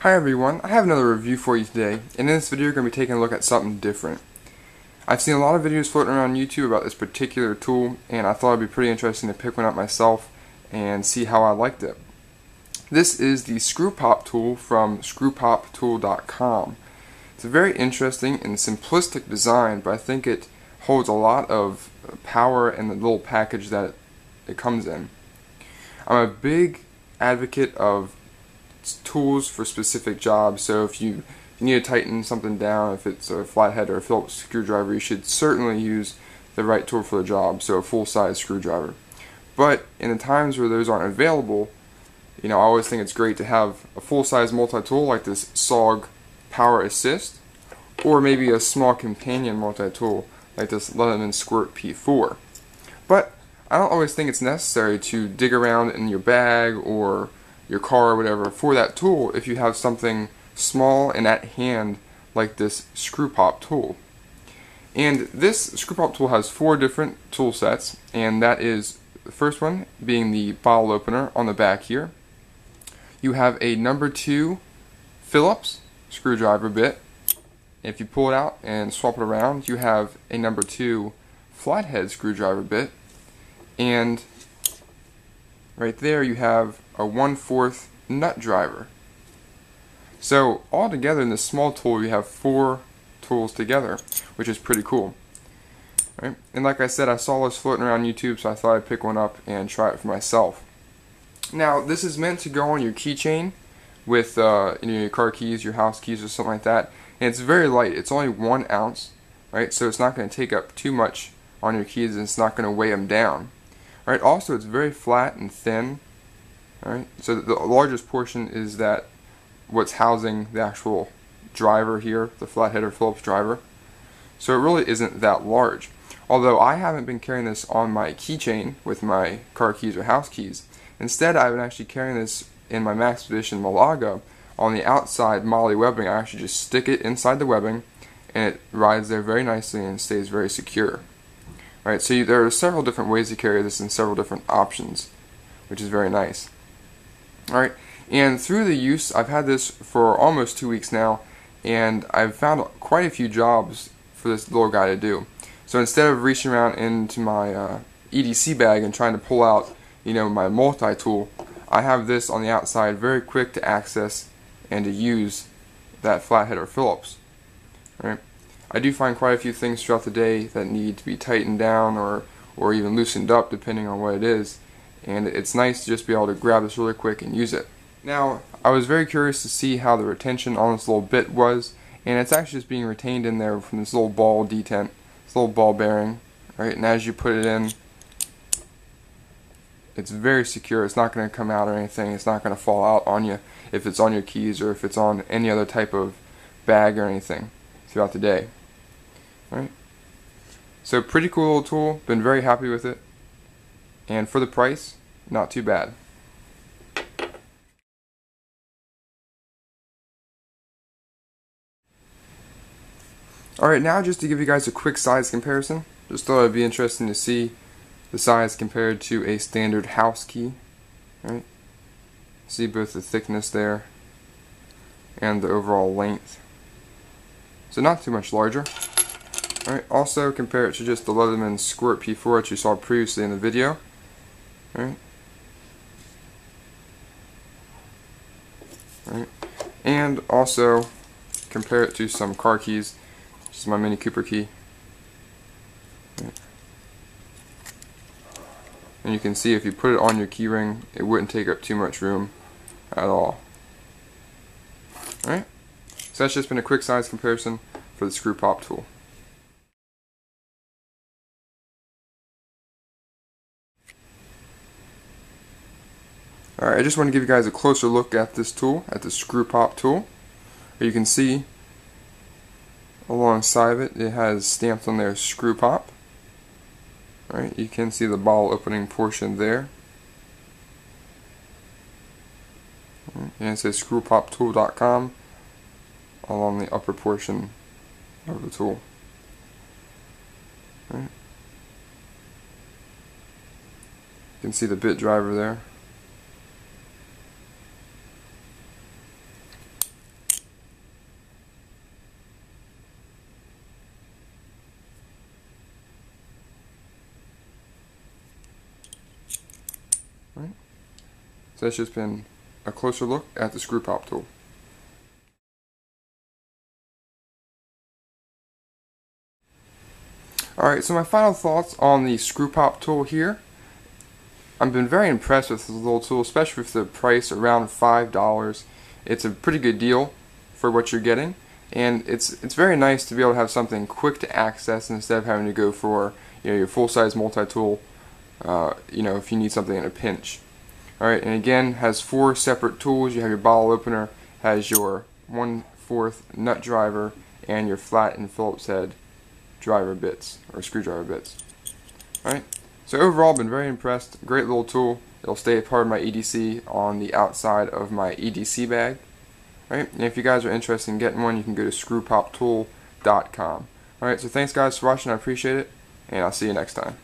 Hi everyone, I have another review for you today, and in this video we're going to be taking a look at something different. I've seen a lot of videos floating around YouTube about this particular tool, and I thought it'd be pretty interesting to pick one up myself and see how I liked it. This is the Screwpop Tool from Screwpoptool.com. It's a very interesting and simplistic design, but I think it holds a lot of power in the little package that it comes in. I'm a big advocate of tools for specific jobs, so if you need to tighten something down, if it's a flathead or a Phillips screwdriver, you should certainly use the right tool for the job, so a full-size screwdriver. But in the times where those aren't available, I always think it's great to have a full-size multi-tool like this SOG Power Assist, or maybe a small companion multi-tool like this Leatherman Squirt P4. But I don't always think it's necessary to dig around in your bag or your car or whatever for that tool if you have something small and at hand like this Screwpop tool. And this Screwpop tool has 4 different tool sets, and that is the first one being the bottle opener on the back here. You have a number 2 Phillips screwdriver bit. If you pull it out and swap it around, you have a number 2 flathead screwdriver bit, and right there you have a 1/4 nut driver. So all together in this small tool you have 4 tools together, which is pretty cool. Right? And like I said, I saw this floating around YouTube, so I thought I'd pick one up and try it for myself. Now this is meant to go on your keychain with your car keys, your house keys, or something like that. And it's very light. It's only 1 ounce, right? So it's not going to take up too much on your keys, and it's not going to weigh them down. Right? Also, it's very flat and thin. Right? So the largest portion is that what's housing the actual driver here, the flathead or Phillips driver. So it really isn't that large. Although I haven't been carrying this on my keychain with my car keys or house keys. Instead, I've been actually carrying this in my Maxpedition Malaga on the outside MOLLE webbing. I actually just stick it inside the webbing, and it rides there very nicely and stays very secure. Right, so there are several different ways to carry this and several different options, which is very nice. Alright, and through the use, I've had this for almost 2 weeks now, and I've found quite a few jobs for this little guy to do. So instead of reaching around into my EDC bag and trying to pull out, my multi-tool, I have this on the outside, very quick to access and to use that flathead or Phillips. Right? I do find quite a few things throughout the day that need to be tightened down or even loosened up depending on what it is, and it's nice to just be able to grab this really quick and use it. Now, I was very curious to see how the retention on this little bit was, and it's actually just being retained in there from this little ball detent, this little ball bearing, right? And as you put it in, it's very secure. It's not going to come out or anything. It's not going to fall out on you if it's on your keys or if it's on any other type of bag or anything throughout the day. Right? So pretty cool little tool, been very happy with it, and for the price, not too bad. Alright, now just to give you guys a quick size comparison, just thought it'd be interesting to see the size compared to a standard house key. Right? See both the thickness there and the overall length. So not too much larger. Alright, also compare it to just the Leatherman Squirt P4 that you saw previously in the video. Alright. Alright. And also compare it to some car keys. This is my Mini Cooper key. Alright. And you can see if you put it on your key ring, it wouldn't take up too much room at all. Alright. So that's just been a quick size comparison for the Screwpop tool. Alright, I just want to give you guys a closer look at this tool, at the Screwpop tool. You can see alongside of it, it has stamped on there Screwpop. Right, you can see the bottle opening portion there. And it says Screwpoptool.com along the upper portion of the tool. Right. You can see the bit driver there. Right? So that's just been a closer look at the Screwpop tool. Alright, so my final thoughts on the Screwpop tool here. I've been very impressed with this little tool, especially with the price around $5. It's a pretty good deal for what you're getting, and it's very nice to be able to have something quick to access instead of having to go for your full-size multi-tool. If you need something in a pinch. Alright, and again, has 4 separate tools. You have your bottle opener, has your 1/4 nut driver, and your flat and Phillips head driver bits, or screwdriver bits. Alright, so overall, been very impressed. Great little tool. It'll stay a part of my EDC on the outside of my EDC bag. Alright, and if you guys are interested in getting one, you can go to screwpoptool.com. Alright, so thanks guys for watching, I appreciate it, and I'll see you next time.